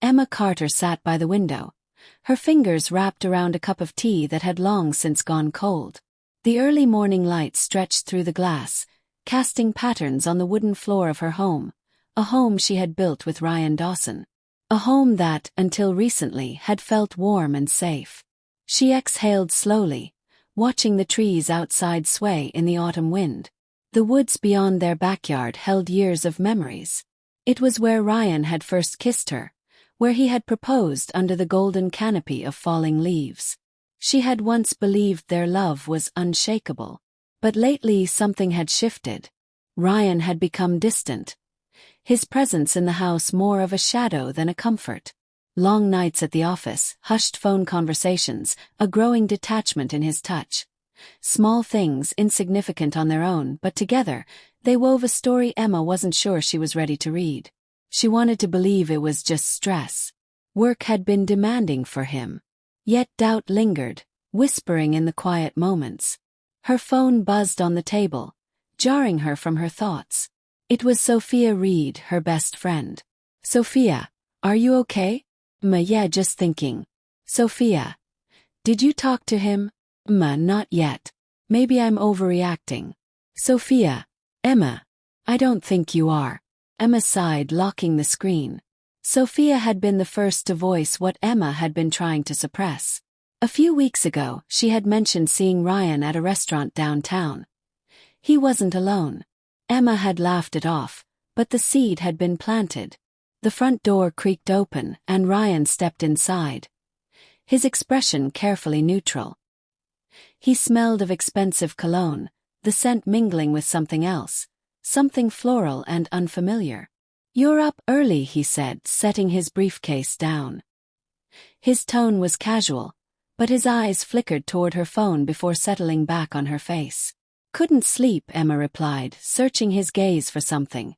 Emma Carter sat by the window, her fingers wrapped around a cup of tea that had long since gone cold. The early morning light stretched through the glass, casting patterns on the wooden floor of her home, a home she had built with Ryan Dawson. A home that, until recently, had felt warm and safe. She exhaled slowly, watching the trees outside sway in the autumn wind. The woods beyond their backyard held years of memories. It was where Ryan had first kissed her, where he had proposed under the golden canopy of falling leaves. She had once believed their love was unshakable. But lately something had shifted. Ryan had become distant, his presence in the house more of a shadow than a comfort. Long nights at the office, hushed phone conversations, a growing detachment in his touch. Small things, insignificant on their own, but together, they wove a story Emma wasn't sure she was ready to read. She wanted to believe it was just stress. Work had been demanding for him. Yet doubt lingered, whispering in the quiet moments. Her phone buzzed on the table, jarring her from her thoughts. It was Sophia Reed, her best friend. "Sophia, are you okay?" "Yeah, just thinking." "Sophia, did you talk to him?" Not yet. Maybe I'm overreacting." "Sophia." "Emma, I don't think you are." Emma sighed, locking the screen. Sophia had been the first to voice what Emma had been trying to suppress. A few weeks ago, she had mentioned seeing Ryan at a restaurant downtown. He wasn't alone. Emma had laughed it off, but the seed had been planted. The front door creaked open, and Ryan stepped inside. His expression carefully neutral. He smelled of expensive cologne, the scent mingling with something else, something floral and unfamiliar. "You're up early," he said, setting his briefcase down. His tone was casual, but his eyes flickered toward her phone before settling back on her face. "Couldn't sleep," Emma replied, searching his gaze for something.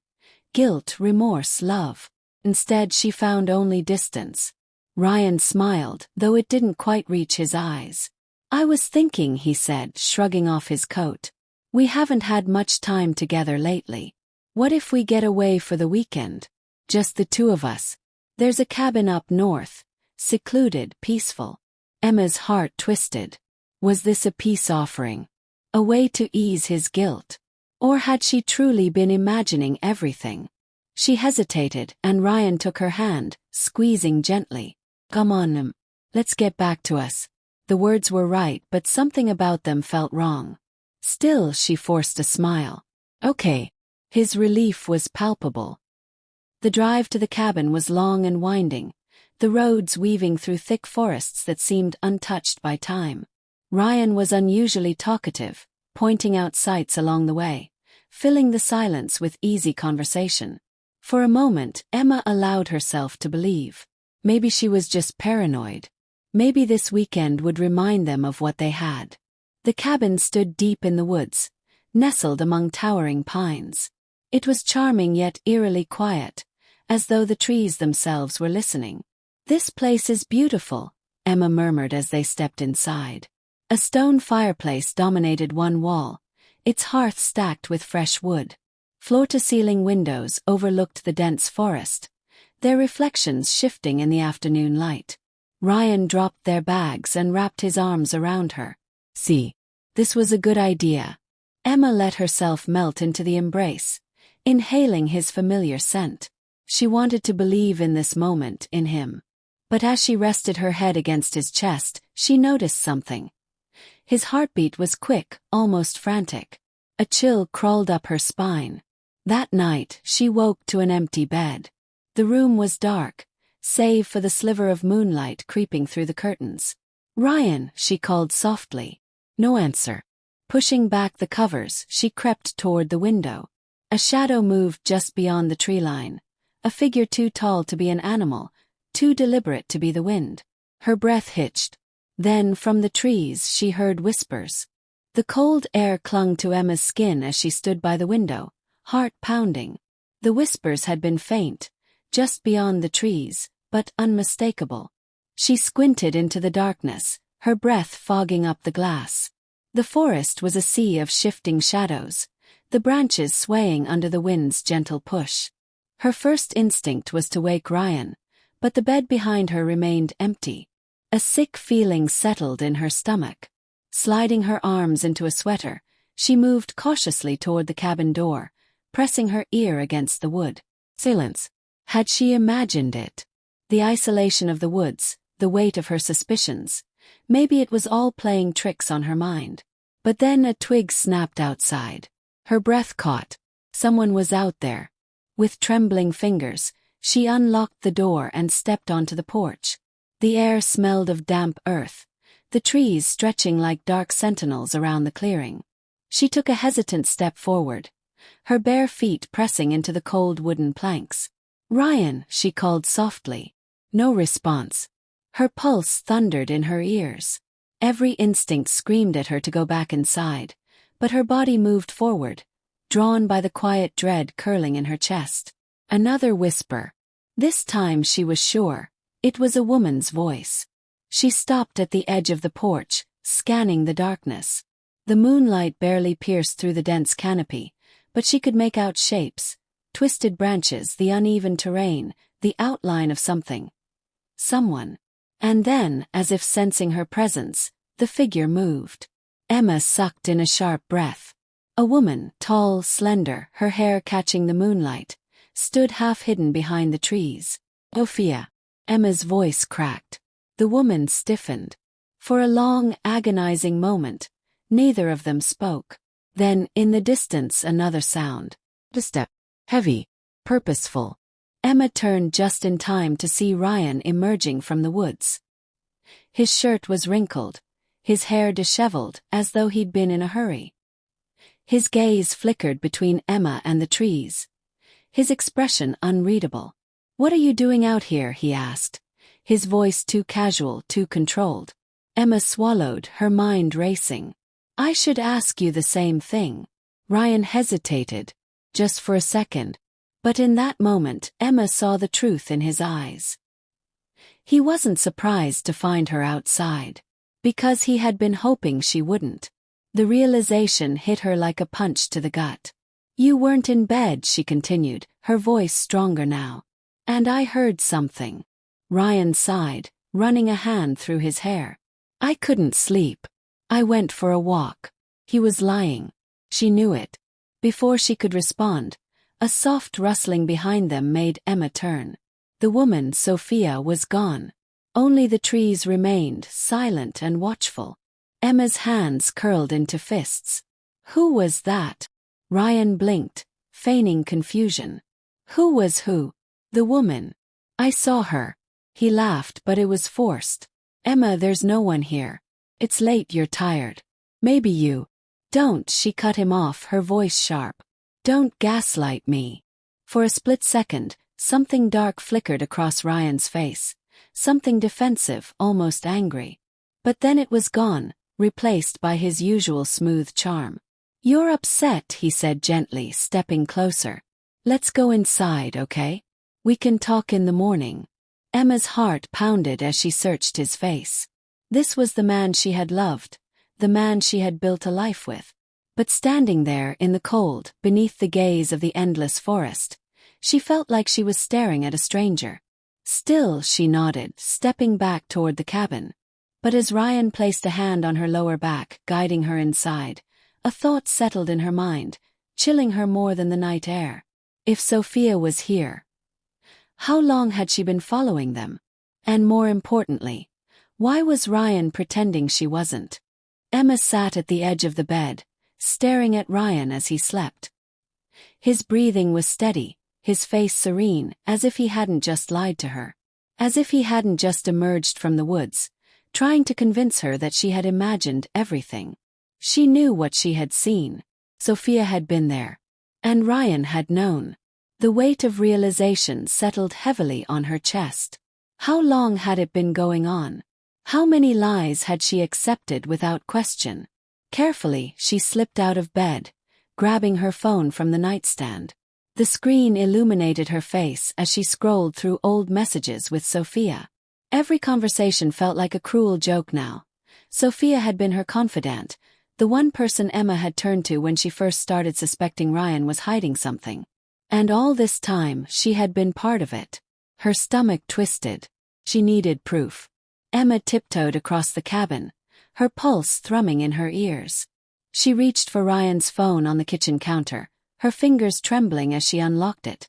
Guilt, remorse, love. Instead, she found only distance. Ryan smiled, though it didn't quite reach his eyes. "I was thinking," he said, shrugging off his coat. "We haven't had much time together lately. What if we get away for the weekend? Just the two of us. There's a cabin up north, secluded, peaceful." Emma's heart twisted. Was this a peace offering? A way to ease his guilt? Or had she truly been imagining everything? She hesitated, and Ryan took her hand, squeezing gently. "Come on, let's get back to us." The words were right, but something about them felt wrong. Still, she forced a smile. "Okay." His relief was palpable. The drive to the cabin was long and winding, the roads weaving through thick forests that seemed untouched by time. Ryan was unusually talkative, pointing out sights along the way, filling the silence with easy conversation. For a moment, Emma allowed herself to believe. Maybe she was just paranoid. Maybe this weekend would remind them of what they had. The cabin stood deep in the woods, nestled among towering pines. It was charming yet eerily quiet, as though the trees themselves were listening. "This place is beautiful," Emma murmured as they stepped inside. A stone fireplace dominated one wall, its hearth stacked with fresh wood. Floor-to-ceiling windows overlooked the dense forest, their reflections shifting in the afternoon light. Ryan dropped their bags and wrapped his arms around her. "See, this was a good idea." Emma let herself melt into the embrace, inhaling his familiar scent. She wanted to believe in this moment, in him. But as she rested her head against his chest, she noticed something. His heartbeat was quick, almost frantic. A chill crawled up her spine. That night, she woke to an empty bed. The room was dark, save for the sliver of moonlight creeping through the curtains. "Ryan," she called softly. No answer. Pushing back the covers, she crept toward the window. A shadow moved just beyond the tree line, a figure too tall to be an animal, too deliberate to be the wind. Her breath hitched. Then, from the trees, she heard whispers. The cold air clung to Emma's skin as she stood by the window, heart pounding. The whispers had been faint, just beyond the trees, but unmistakable. She squinted into the darkness, her breath fogging up the glass. The forest was a sea of shifting shadows, the branches swaying under the wind's gentle push. Her first instinct was to wake Ryan, but the bed behind her remained empty. A sick feeling settled in her stomach. Sliding her arms into a sweater, she moved cautiously toward the cabin door, pressing her ear against the wood. Silence. Had she imagined it? The isolation of the woods, the weight of her suspicions. Maybe it was all playing tricks on her mind. But then a twig snapped outside. Her breath caught. Someone was out there. With trembling fingers, she unlocked the door and stepped onto the porch. The air smelled of damp earth, the trees stretching like dark sentinels around the clearing. She took a hesitant step forward, her bare feet pressing into the cold wooden planks. "Ryan," she called softly. No response. Her pulse thundered in her ears. Every instinct screamed at her to go back inside, but her body moved forward, drawn by the quiet dread curling in her chest. Another whisper. This time she was sure. It was a woman's voice. She stopped at the edge of the porch, scanning the darkness. The moonlight barely pierced through the dense canopy, but she could make out shapes, twisted branches, the uneven terrain, the outline of something. Someone. And then, as if sensing her presence, the figure moved. Emma sucked in a sharp breath. A woman, tall, slender, her hair catching the moonlight, stood half hidden behind the trees. "Sophia." Emma's voice cracked. The woman stiffened. For a long, agonizing moment, neither of them spoke. Then, in the distance, another sound. A step. Heavy. Purposeful. Emma turned just in time to see Ryan emerging from the woods. His shirt was wrinkled, his hair disheveled as though he'd been in a hurry. His gaze flickered between Emma and the trees, his expression unreadable. "What are you doing out here?" he asked, his voice too casual, too controlled. Emma swallowed, her mind racing. "I should ask you the same thing." Ryan hesitated, just for a second, but in that moment Emma saw the truth in his eyes. He wasn't surprised to find her outside, because he had been hoping she wouldn't. The realization hit her like a punch to the gut. "You weren't in bed," she continued, her voice stronger now. "And I heard something." Ryan sighed, running a hand through his hair. "I couldn't sleep. I went for a walk." He was lying. She knew it. Before she could respond, a soft rustling behind them made Emma turn. The woman, Sophia, was gone. Only the trees remained, silent and watchful. Emma's hands curled into fists. Who was that? Ryan blinked, feigning confusion. Who was who? The woman. "I saw her." He laughed, but it was forced. "Emma, there's no one here. It's late, you're tired. Maybe you." "Don't," she cut him off, her voice sharp. "Don't gaslight me." For a split second, something dark flickered across Ryan's face. Something defensive, almost angry. But then it was gone, replaced by his usual smooth charm. "You're upset," he said gently, stepping closer. "Let's go inside, okay? We can talk in the morning." Emma's heart pounded as she searched his face. This was the man she had loved, the man she had built a life with. But standing there in the cold, beneath the gaze of the endless forest, she felt like she was staring at a stranger. "Still," she nodded, stepping back toward the cabin. But as Ryan placed a hand on her lower back, guiding her inside, a thought settled in her mind, chilling her more than the night air. If Sophia was here, how long had she been following them? And more importantly, why was Ryan pretending she wasn't? Emma sat at the edge of the bed, staring at Ryan as he slept. His breathing was steady, his face serene, as if he hadn't just lied to her. As if he hadn't just emerged from the woods, trying to convince her that she had imagined everything. She knew what she had seen. Sophia had been there. And Ryan had known. The weight of realization settled heavily on her chest. How long had it been going on? How many lies had she accepted without question? Carefully, she slipped out of bed, grabbing her phone from the nightstand. The screen illuminated her face as she scrolled through old messages with Sophia. Every conversation felt like a cruel joke now. Sophia had been her confidant, the one person Emma had turned to when she first started suspecting Ryan was hiding something. And all this time, she had been part of it. Her stomach twisted. She needed proof. Emma tiptoed across the cabin, her pulse thrumming in her ears. She reached for Ryan's phone on the kitchen counter, her fingers trembling as she unlocked it.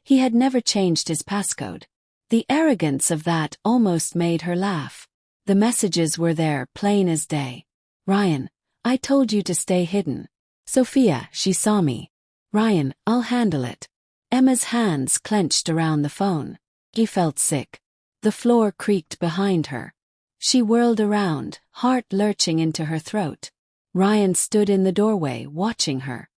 He had never changed his passcode. The arrogance of that almost made her laugh. The messages were there, plain as day. Ryan, I told you to stay hidden. Sophia, she saw me. Ryan, I'll handle it. Emma's hands clenched around the phone. He felt sick. The floor creaked behind her. She whirled around, heart lurching into her throat. Ryan stood in the doorway, watching her.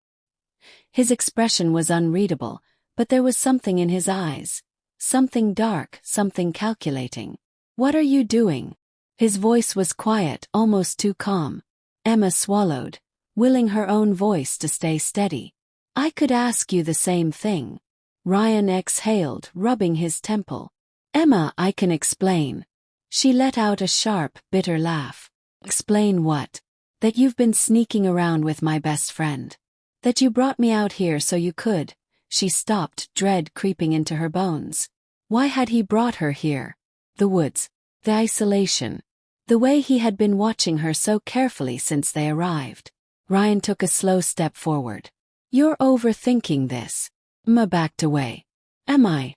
His expression was unreadable, but there was something in his eyes. Something dark, something calculating. What are you doing? His voice was quiet, almost too calm. Emma swallowed, willing her own voice to stay steady. I could ask you the same thing. Ryan exhaled, rubbing his temple. Emma, I can explain. She let out a sharp, bitter laugh. Explain what? That you've been sneaking around with my best friend. That you brought me out here so you could. She stopped, dread creeping into her bones. Why had he brought her here? The woods. The isolation. The way he had been watching her so carefully since they arrived. Ryan took a slow step forward. You're overthinking this. Emma backed away. Am I?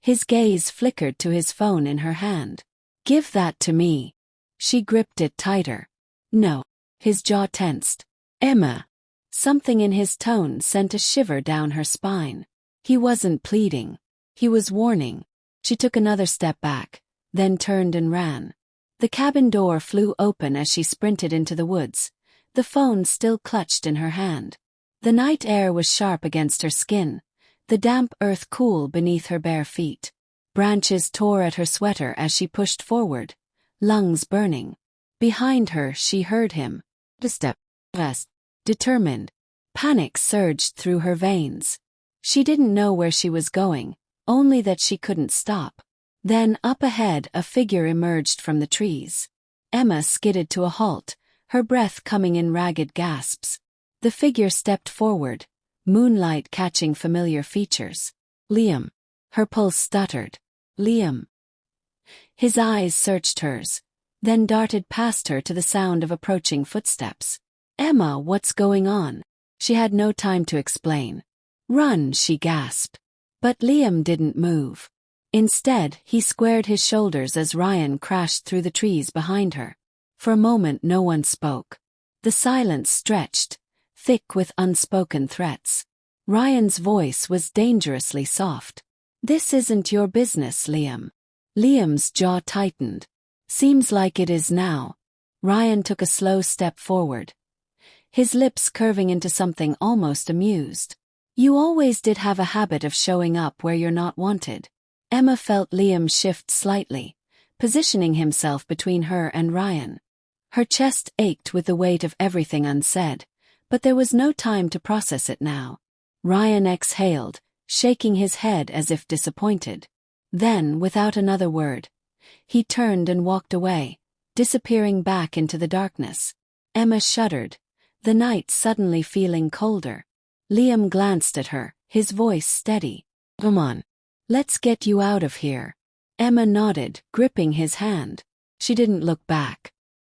His gaze flickered to his phone in her hand. Give that to me. She gripped it tighter. No. His jaw tensed. Emma. Something in his tone sent a shiver down her spine. He wasn't pleading. He was warning. She took another step back, then turned and ran. The cabin door flew open as she sprinted into the woods, the phone still clutched in her hand. The night air was sharp against her skin, the damp earth cool beneath her bare feet. Branches tore at her sweater as she pushed forward, lungs burning. Behind her she heard him. A step. Rest. Determined. Panic surged through her veins. She didn't know where she was going, only that she couldn't stop. Then, up ahead, a figure emerged from the trees. Emma skidded to a halt, her breath coming in ragged gasps. The figure stepped forward, moonlight catching familiar features. Liam. Her pulse stuttered. Liam. His eyes searched hers, then darted past her to the sound of approaching footsteps. Emma, what's going on? She had no time to explain. Run, she gasped. But Liam didn't move. Instead, he squared his shoulders as Ryan crashed through the trees behind her. For a moment no one spoke. The silence stretched, thick with unspoken threats. Ryan's voice was dangerously soft. This isn't your business, Liam. Liam's jaw tightened. Seems like it is now. Ryan took a slow step forward, his lips curving into something almost amused. You always did have a habit of showing up where you're not wanted. Emma felt Liam shift slightly, positioning himself between her and Ryan. Her chest ached with the weight of everything unsaid, but there was no time to process it now. Ryan exhaled, shaking his head as if disappointed. Then, without another word, he turned and walked away, disappearing back into the darkness. Emma shuddered, the night suddenly feeling colder. Liam glanced at her, his voice steady. Come on. Let's get you out of here. Emma nodded, gripping his hand. She didn't look back.